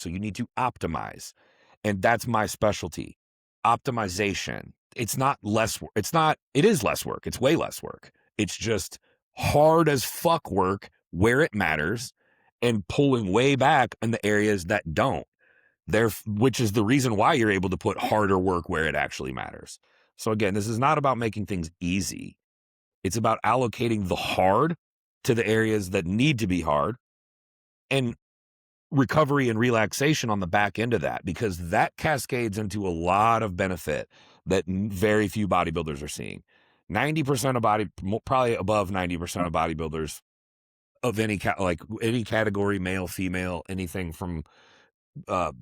So you need to optimize. And that's my specialty. Optimization. It's not less work. It is less work. It's way less work. It's just hard as fuck work where it matters and pulling way back in the areas that don't. Which is the reason why you're able to put harder work where it actually matters. So again, this is not about making things easy. It's about allocating the hard to the areas that need to be hard and recovery and relaxation on the back end of that, because that cascades into a lot of benefit that very few bodybuilders are seeing. 90% of probably above 90% of bodybuilders of any category, male, female, anything from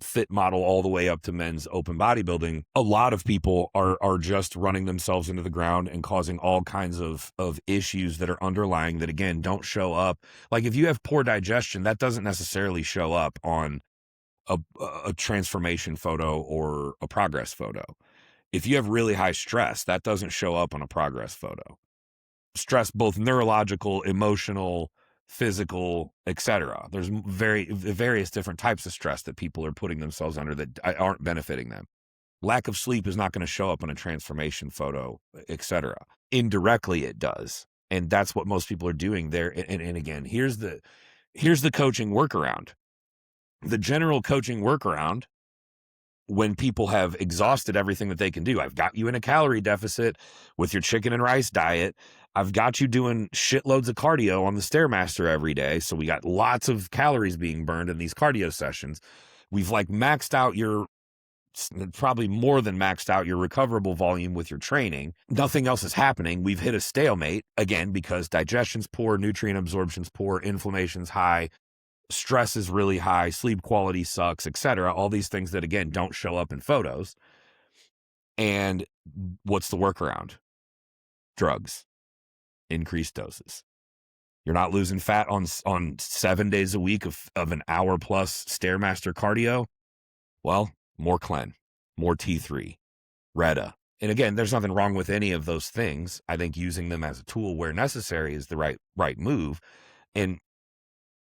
fit model all the way up to men's open bodybuilding, a lot of people are just running themselves into the ground and causing all kinds of issues that are underlying that, again, don't show up. Like if you have poor digestion, that doesn't necessarily show up on a transformation photo or a progress photo. If you have really high stress, that doesn't show up on a progress photo. Stress, both neurological, emotional, physical, etc. There's various different types of stress that people are putting themselves under that aren't benefiting them. Lack of sleep is not going to show up on a transformation photo, etc. Indirectly, it does. And that's what most people are doing there. And again, here's the coaching workaround. The general coaching workaround, when people have exhausted everything that they can do. I've got you in a calorie deficit with your chicken and rice diet. I've got you doing shitloads of cardio on the Stairmaster every day. So we got lots of calories being burned in these cardio sessions. We've maxed out probably more than maxed out your recoverable volume with your training. Nothing else is happening. We've hit a stalemate, again, because digestion's poor, nutrient absorption's poor, inflammation's high, stress is really high, sleep quality sucks, etc. All these things that, again, don't show up in photos. And what's the workaround? Drugs, increased doses. You're not losing fat on 7 days a week of an hour plus Stairmaster cardio. Well, more Clen, more T3, Retta. And again, there's nothing wrong with any of those things. I think using them as a tool where necessary is the right move. And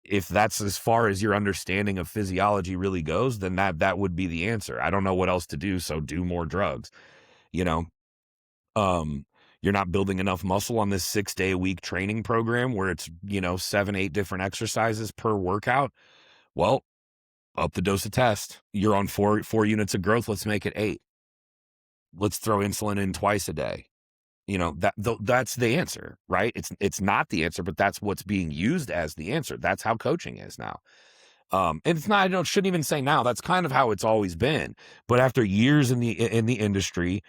if that's as far as your understanding of physiology really goes, then that would be the answer. I don't know what else to do, so do more drugs. You're not building enough muscle on this 6-day-a-week training program where it's 7-8 different exercises per workout. Well, up the dose of test. You're on 4 units of growth. Let's make it 8. Let's throw insulin in twice a day. That's the answer, right? It's not the answer, but that's what's being used as the answer. That's how coaching is now. And it's not, I shouldn't even say now, that's kind of how it's always been. But after years in the industry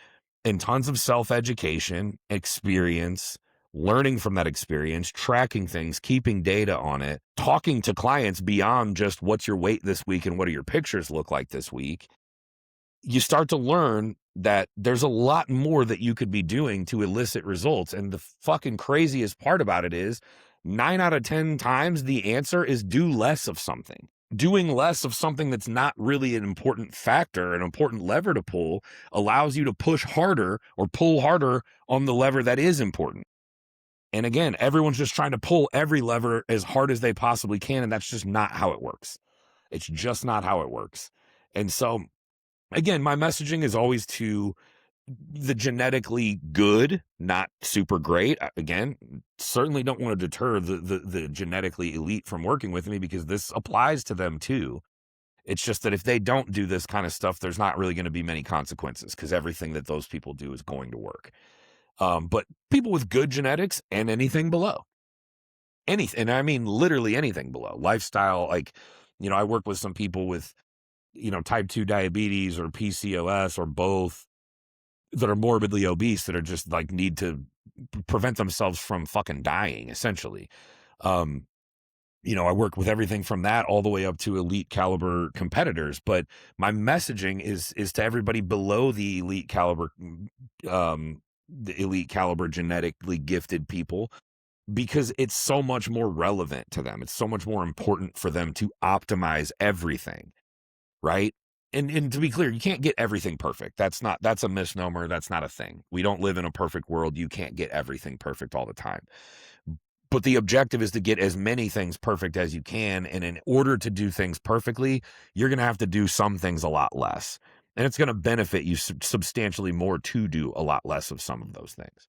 and tons of self-education, experience, learning from that experience, tracking things, keeping data on it, talking to clients beyond just what's your weight this week and what do your pictures look like this week, you start to learn that there's a lot more that you could be doing to elicit results. And the fucking craziest part about it is 9 out of 10 times the answer is do less of something. Doing less of something that's not really an important factor, an important lever to pull, allows you to push harder or pull harder on the lever that is important. And again, everyone's just trying to pull every lever as hard as they possibly can. And that's just not how it works. It's just not how it works. And so, again, my messaging is always to the genetically good, not super great. Again, certainly don't want to deter the genetically elite from working with me, because this applies to them too. It's just that if they don't do this kind of stuff, there's not really going to be many consequences, because everything that those people do is going to work. But people with good genetics and anything below, anything, and I mean literally anything below, lifestyle, I work with some people with type 2 diabetes or PCOS or both, that are morbidly obese, that are just need to prevent themselves from fucking dying, essentially. I work with everything from that all the way up to elite caliber competitors. But my messaging is to everybody below the elite caliber, genetically gifted people, because it's so much more relevant to them. It's so much more important for them to optimize everything. Right. And to be clear, you can't get everything perfect. That's a misnomer. That's not a thing. We don't live in a perfect world. You can't get everything perfect all the time. But the objective is to get as many things perfect as you can. And in order to do things perfectly, you're going to have to do some things a lot less. And it's going to benefit you substantially more to do a lot less of some of those things.